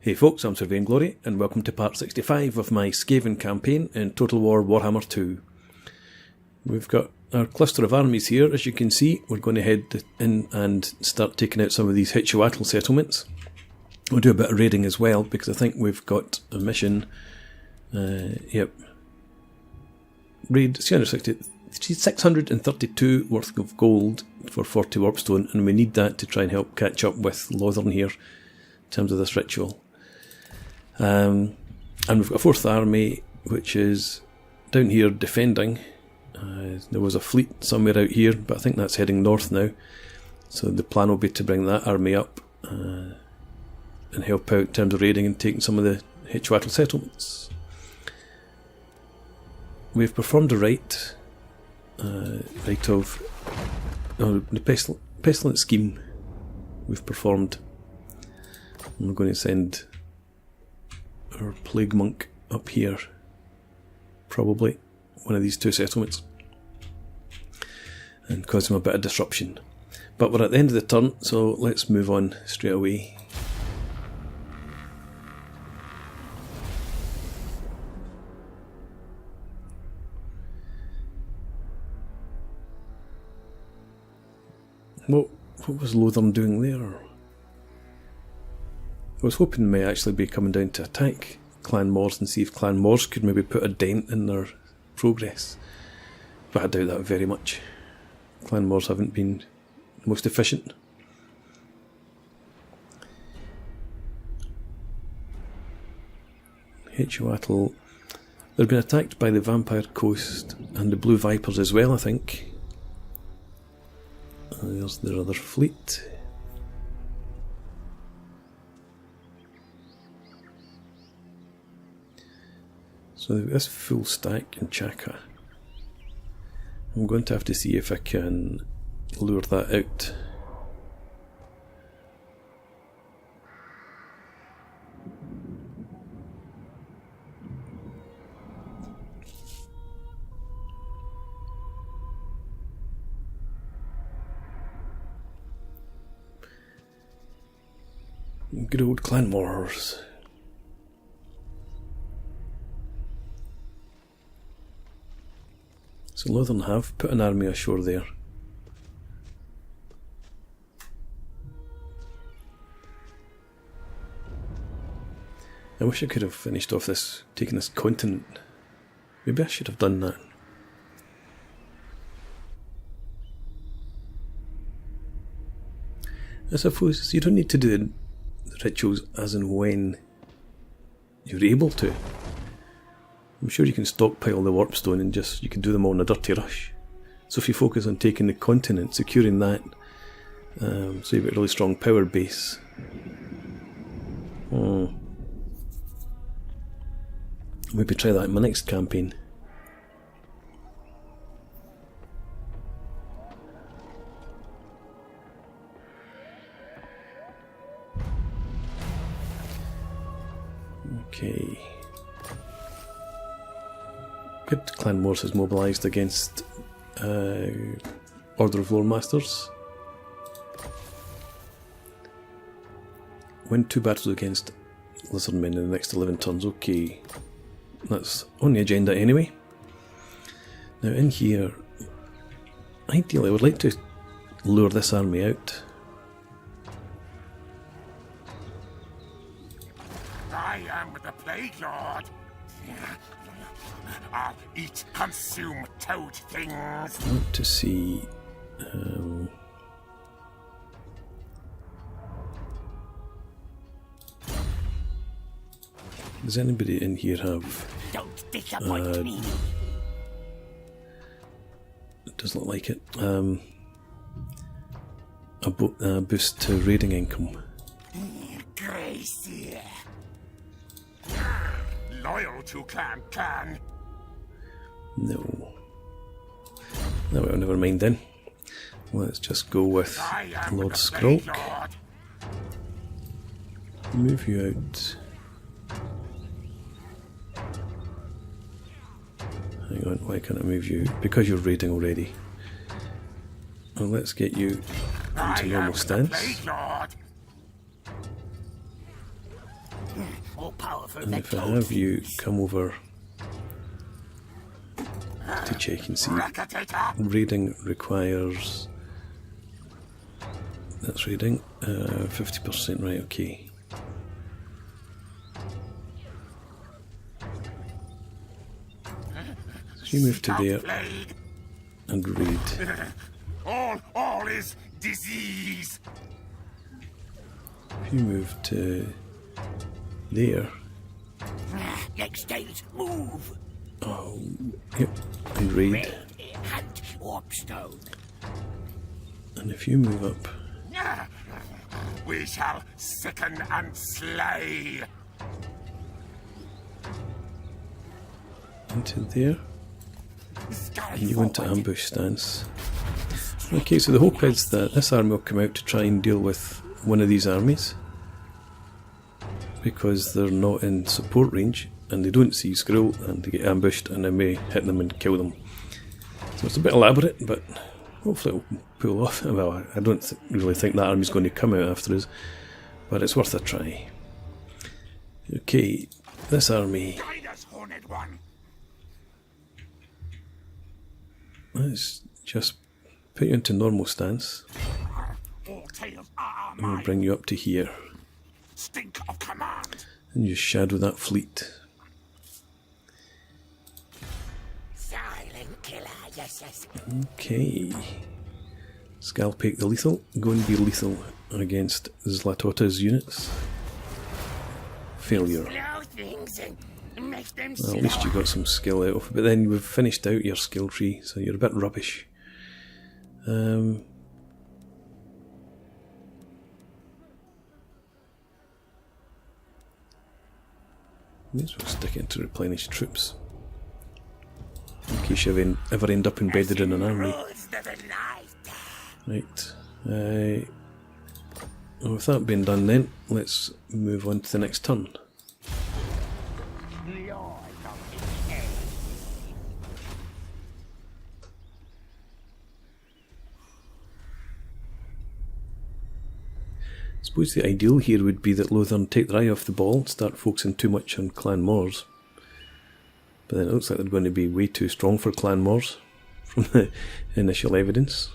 Hey folks, I'm Sir Vainglory, and welcome to part 65 of my Skaven campaign in Total War Warhammer 2. We've got our cluster of armies here. As you can see, we're going to head in and start taking out some of these Hexoatl settlements. We'll do a bit of raiding as well, because I think we've got a mission. Raid 632 worth of gold for 40 warpstone, and we need that to try and help catch up with Lothern here in terms of this ritual. And we've got a fourth army which is down here defending. There was a fleet somewhere out here, but I think that's heading north now, so the plan will be to bring that army up and help out in terms of raiding and taking some of the Hexoatl settlements. We've performed a rite of the Pestilens scheme. We've performed. We're going to send our plague monk up here, probably one of these two settlements, and cause him a bit of disruption. But we're at the end of the turn, so let's move on straight away. What was Lothern doing there? I was hoping they may actually be coming down to attack Clan Mors and see if Clan Mors could maybe put a dent in their progress, but I doubt that very much. Clan Mors haven't been the most efficient. Hexoatl, they've been attacked by the Vampire Coast and the Blue Vipers as well, I think. There's their other fleet. So this full stack in Chaka. I'm going to have to see if I can lure that out. Good old Clan Mors. So Lothern have put an army ashore there. I wish I could have finished off this, taking this continent. Maybe I should have done that. I suppose you don't need to do the rituals as and when you're able to. I'm sure you can stockpile the warpstone and you can do them all in a dirty rush. So if you focus on taking the continent, securing that, so you've got a really strong power base. Maybe try that in my next campaign. Okay. Good. Clan Mors has mobilised against Order of Lore Masters. Win 2 battles against Lizardmen in the next 11 turns. Okay. That's on the agenda anyway. Now in here, ideally I would like to lure this army out. I am the Plague Lord. I'll eat, consume toad things. I want to see. Does anybody in here have? Don't disappoint me. It doesn't look like it. A boost to raiding income. Gracie. Loyal to Clan. No. No, well, never mind then. Let's just go with Lord Skrulk. Move you out. Hang on, why can't I move you? Because you're raiding already. Well, let's get you into normal stance. more powerful And than if I toad have you things. come over to check and see, Racketator. raiding requires, that's raiding, 50%, right, okay. So you move to there Plague. and raid. All is disease. If you move to there, Next stage, move. oh, yep, and raid. Hunt Warpstone. And if you move up We shall sicken and slay. into there, Scurry and you go into forward. ambush stance. Okay, so the hope is that this army will come out to try and deal with one of these armies, because they're not in support range and they don't see Skrull and they get ambushed and then we hit them and kill them. So it's a bit elaborate, but hopefully it'll pull off. Well, I don't really think that army's going to come out after us, but it's worth a try. Okay, this army, Guide us, Horned One. let's just put you into normal stance. All tales are I'm going mine. to bring you up to here Stink of command. and just shadow that fleet. Silent killer, yes. Okay. Scalpake the lethal. Go and be lethal against Zlatota's units. Failure. Slow things and make them Well, at least you got some skill out of it, but then we've finished out your skill tree, so you're a bit rubbish. May as well stick it into replenish troops, in case you ever end up embedded in an army. Rules of the night. Right. Well, with that being done then, let's move on to the next turn. Lord of the Age. I suppose the ideal here would be that Lothern take their eye off the ball and start focusing too much on Clan Mors. But then it looks like they're going to be way too strong for Clan Mors from the initial evidence.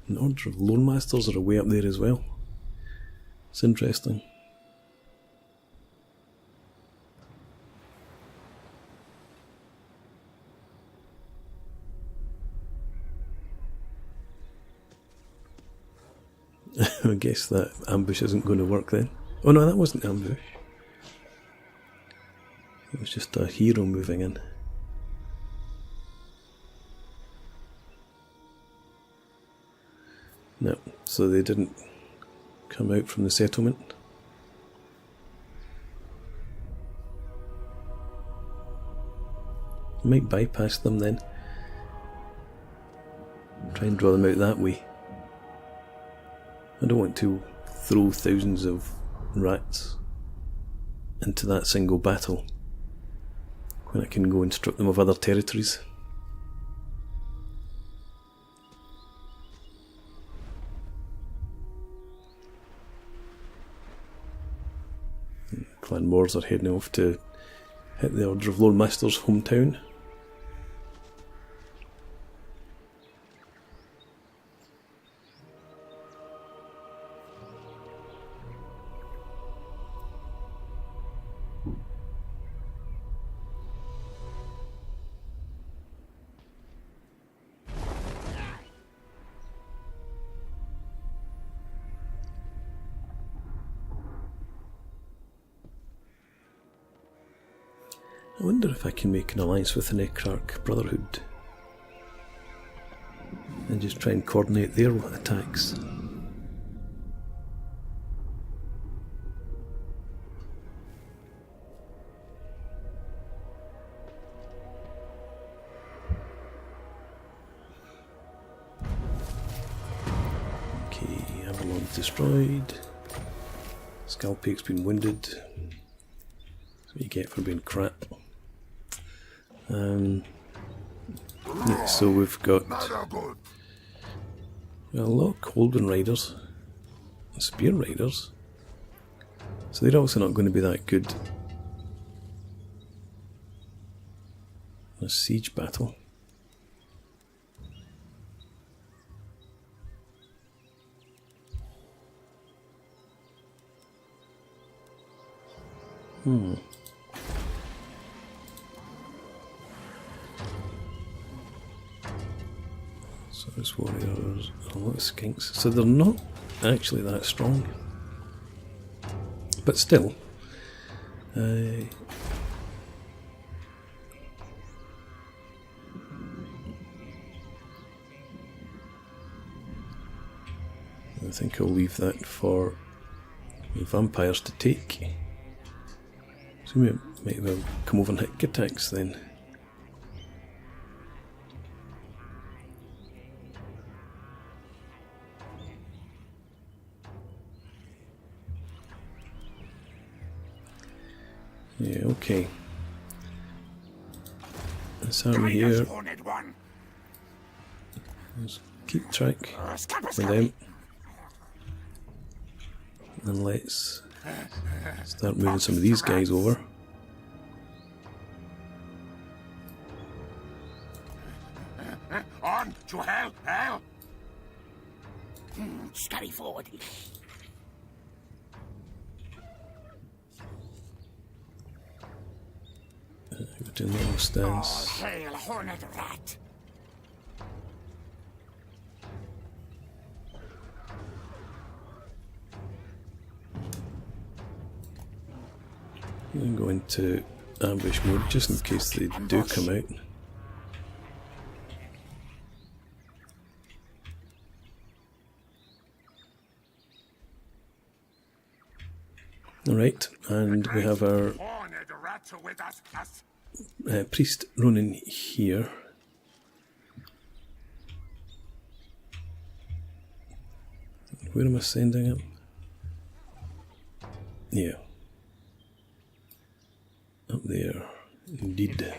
An order of Lone Masters are way up there as well. It's interesting. I guess that ambush isn't going to work then. Oh no, that wasn't ambush. It was just a hero moving in. No, so they didn't come out from the settlement. Might bypass them then. Try and draw them out that way. I don't want to throw thousands of rats into that single battle when I can go and strip them of other territories. Clan Mors are heading off to hit the Order of Lone Masters' hometown. I wonder if I can make an alliance with the Necrarch Brotherhood and just try and coordinate their attacks. Okay, Avalon's destroyed. Scalpake's been wounded. That's what you get for being crap. Yeah, so we've got A lot of Coldwind Riders and Spear Riders, so they're also not going to be that good in a siege battle. So there's warriors, a lot of skinks. So they're not actually that strong. But still. I think I'll leave that for the vampires to take. So we might well come over and hit attacks then. Yeah, okay. This army here. Let's keep track of them. And let's start moving some of these guys over. On to hell, hell! Scurry forward. Go to normal stance. Oh, hail, hornet rat! I'm going to ambush mode just in case they do come out. Alright, and we have our priest Ronin here. Where am I sending him? Yeah. Up there, indeed.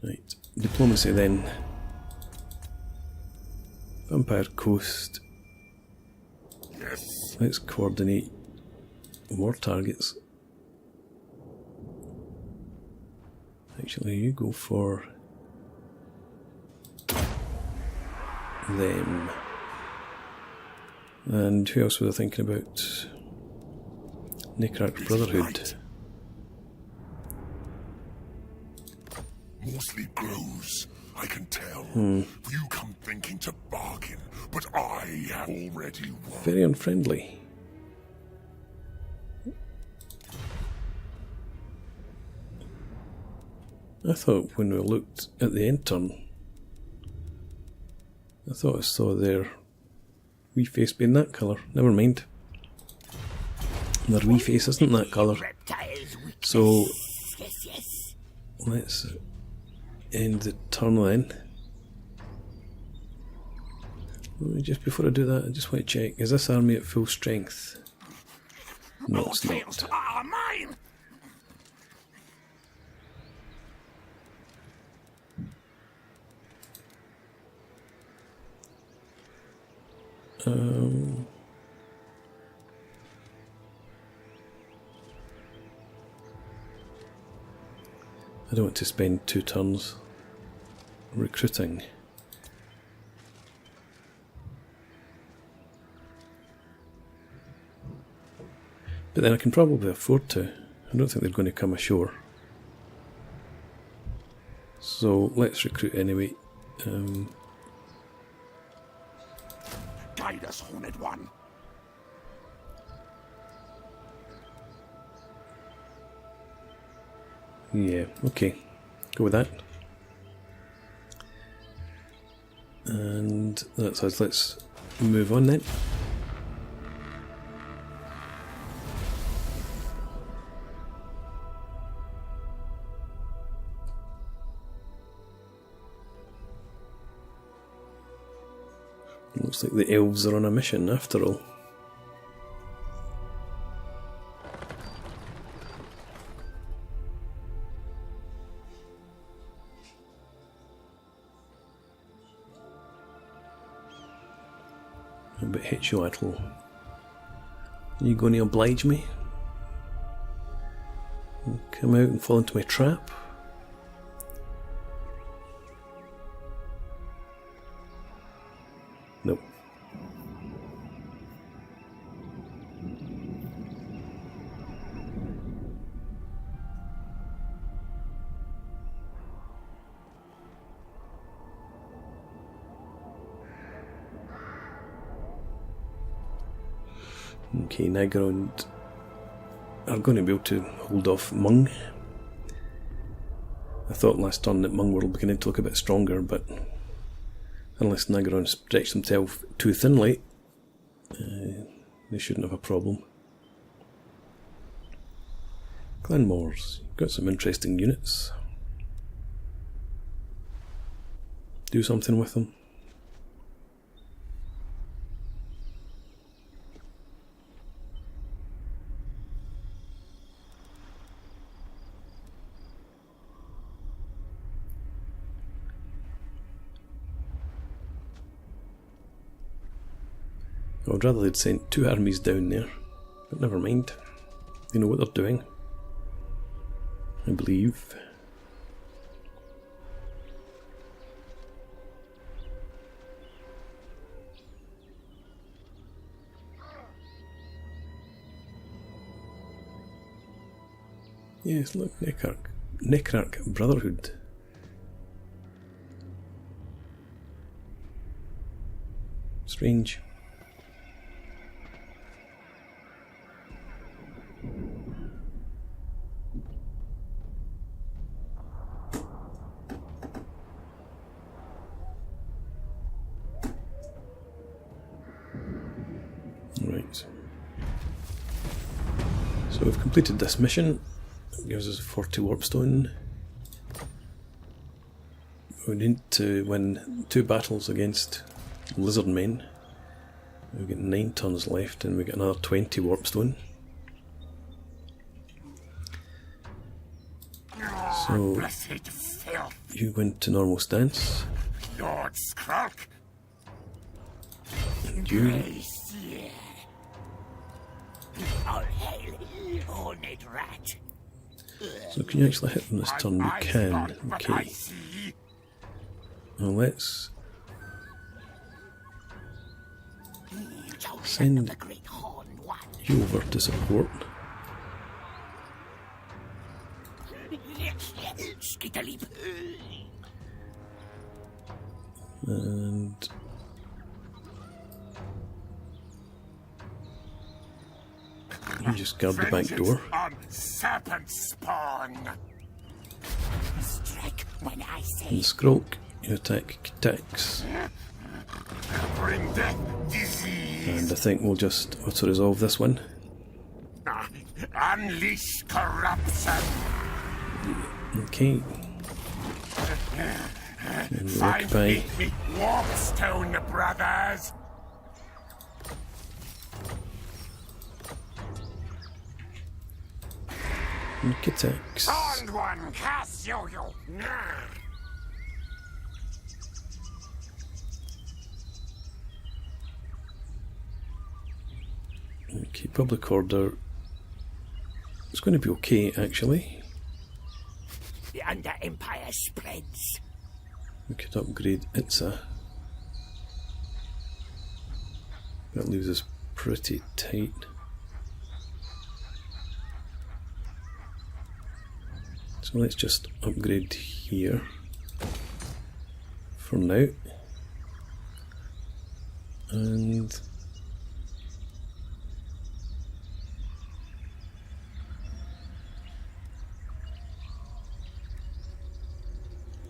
Right, diplomacy then. Vampire Coast. Yes. Let's coordinate more targets. Actually, you go for them. And who else was I thinking about? Necrat Brotherhood. Mostly grows, I can tell. You come thinking to bargain, but I have already won. Very unfriendly. I thought when we looked at the end turn, I thought I saw their wee face being that colour. Never mind. Their wee face isn't that colour. So let's end the turn then. Just before I do that, I just want to check, is this army at full strength? No, it's not. Mine! I don't want to spend 2 turns recruiting. But then I can probably afford to. I don't think they're going to come ashore. So let's recruit anyway. Guide us, Horned One. Yeah, okay. Go with that. And that's us. Let's move on then. Looks like the elves are on a mission after all. about Hexoatl? Are you going to oblige me? Come out and fall into my trap? Nope. Okay, Nagrond are going to be able to hold off Mung. I thought last turn that Mung were beginning to look a bit stronger, but unless Nagron stretched himself too thinly, they shouldn't have a problem. Glenmore's got some interesting units. Do something with them. I would rather they'd sent 2 armies down there, but never mind. They know what they're doing, I believe. Yes, look, Necrarch Brotherhood. Strange. Right. So we've completed this mission. It gives us 40 warpstone. We need to win 2 battles against lizard men. We've got 9 turns left and we've got another 20 warpstone. So you went to normal stance. Lord Skrulk. And you All hail, horned rat. so can you actually hit them this turn? You can. Okay. Now let's send you over to support. And you just guard the back door. Serpent spawn. Strike when I say. And Skrulk, you attack attacks. Bring death, disease. And I think we'll just auto resolve this one. Unleash corruption. Okay. And we'll occupy. Warpstone brothers. Make attacks. Old one, cast you. Okay, public order. It's going to be okay, actually. The Under Empire spreads. We could upgrade Itza. That leaves us pretty tight. So let's just upgrade here for now. And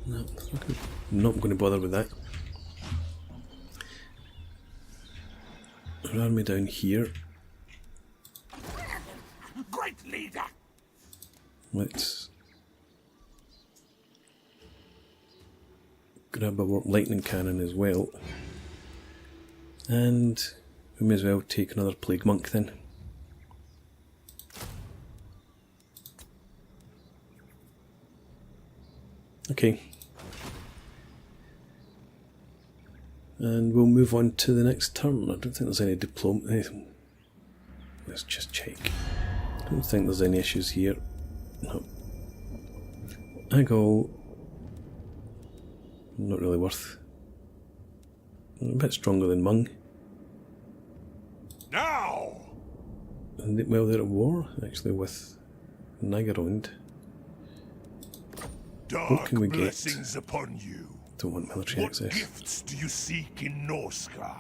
no, I'm not going to bother with that. Our army down here. Great leader. Let's grab a warp lightning cannon as well. And we may as well take another plague monk then. Okay. And we'll move on to the next turn. I don't think there's any diplomacy. Let's just check. I don't think there's any issues here. No. Agol. Not really worth. A bit stronger than Mung. Now! And well, they're at war, actually, with Nagaround. What can we get? Blessings upon you. Don't want military What access. gifts do you seek in Norska?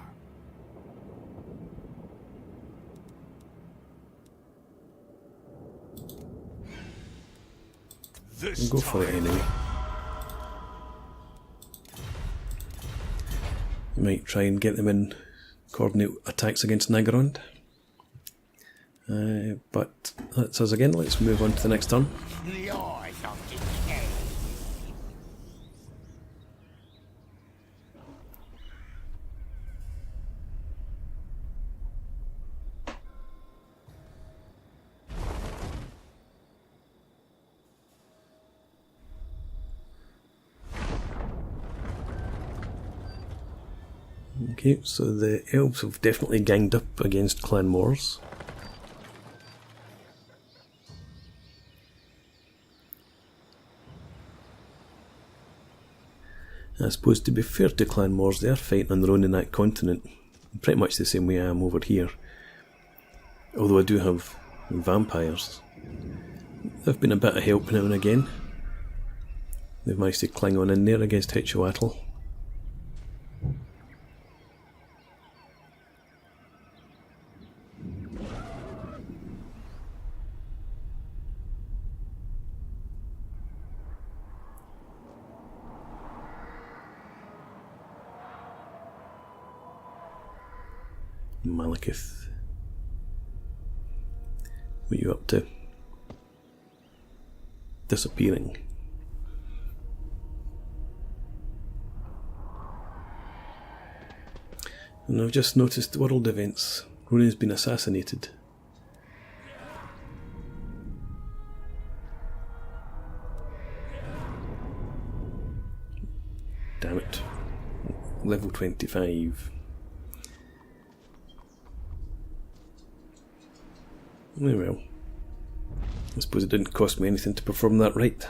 This We'll go for it anyway. We might try and get them in coordinate attacks against Nagaround. But that's us again. Let's move on to the next turn. Laws of decay. Okay, so the elves have definitely ganged up against Clan Moors. I suppose, to be fair to Clan Moors, they are fighting on their own in that continent, pretty much the same way I am over here. Although I do have vampires. They've been a bit of help now and again. They've managed to cling on in there against Hexoatl. Malekith, what are you up to? Disappearing. And I've just noticed world events. Ronan's been assassinated. Damn it. Level 25. Oh well. I suppose it didn't cost me anything to perform that right.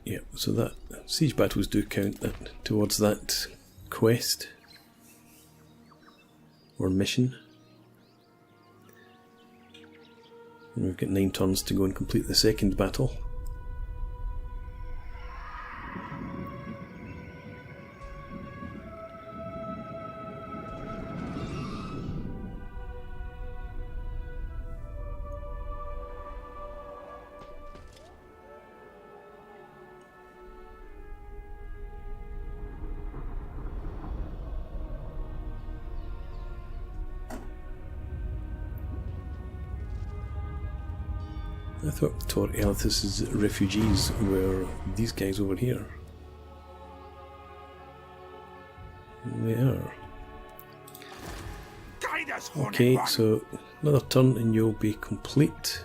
Yeah, so that siege battles do count that towards that quest or mission. And we've got 9 turns to go and complete the second battle. I thought Tor Elith's refugees were these guys over here. They are. Guide us, Okay, Hornet so another turn and you'll be complete.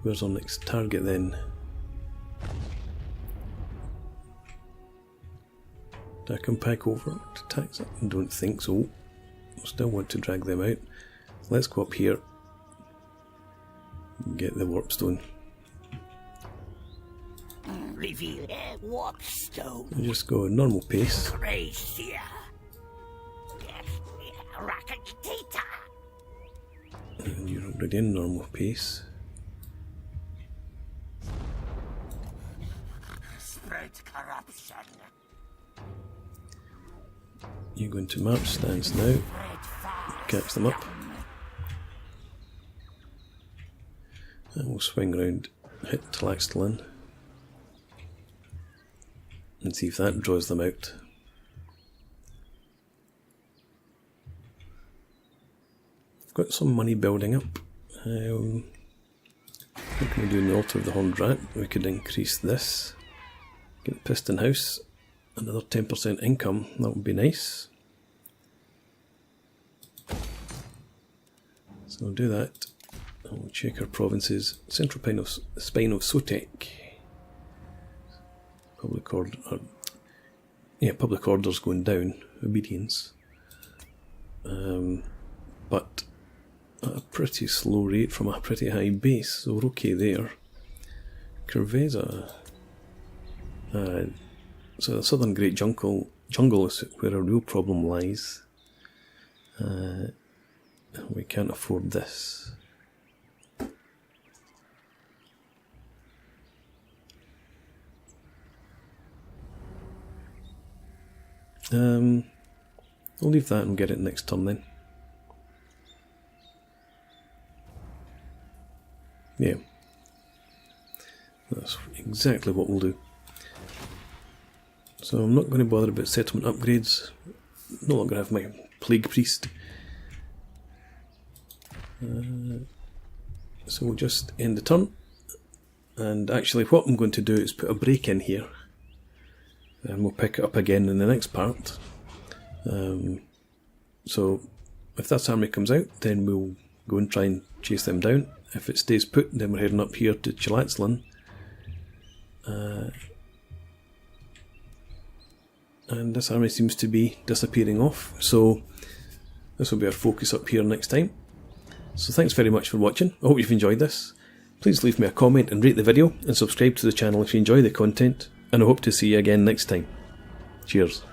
Where's our next target then? Do I come back over to tax it? I don't think so. Still want to drag them out. Let's go up here. Get the warpstone. Reveal a warpstone. And just go normal pace. Gracia. Rocket data. And you're already in normal pace. Spread corruption. You're going to march stance now. Catch them up. And we'll swing round, hit Pestilens, and see if that draws them out. I've got some money building up. What can we do in the Altar of the Horned Rat? We could increase this. Get Piston House, another 10% income, that would be nice. So we'll do that. And we'll check our provinces. Central spine of STRIX. Public order. Public order's going down. Obedience. But at a pretty slow rate from a pretty high base, so we're okay there. Curveza. So the southern Great Jungle is where our real problem lies. We can't afford this. We'll leave that and get it next turn then. Yeah. That's exactly what we'll do. So I'm not going to bother about settlement upgrades. No longer have my Plague Priest. So we'll just end the turn. And actually what I'm going to do is put a break in here. And we'll pick it up again in the next part. So if this army comes out, then we'll go and try and chase them down. If it stays put, then we're heading up here to Chilatslan. And this army seems to be disappearing off, so this will be our focus up here next time. So thanks very much for watching. I hope you've enjoyed this. Please leave me a comment and rate the video, and subscribe to the channel if you enjoy the content, and I hope to see you again next time. Cheers.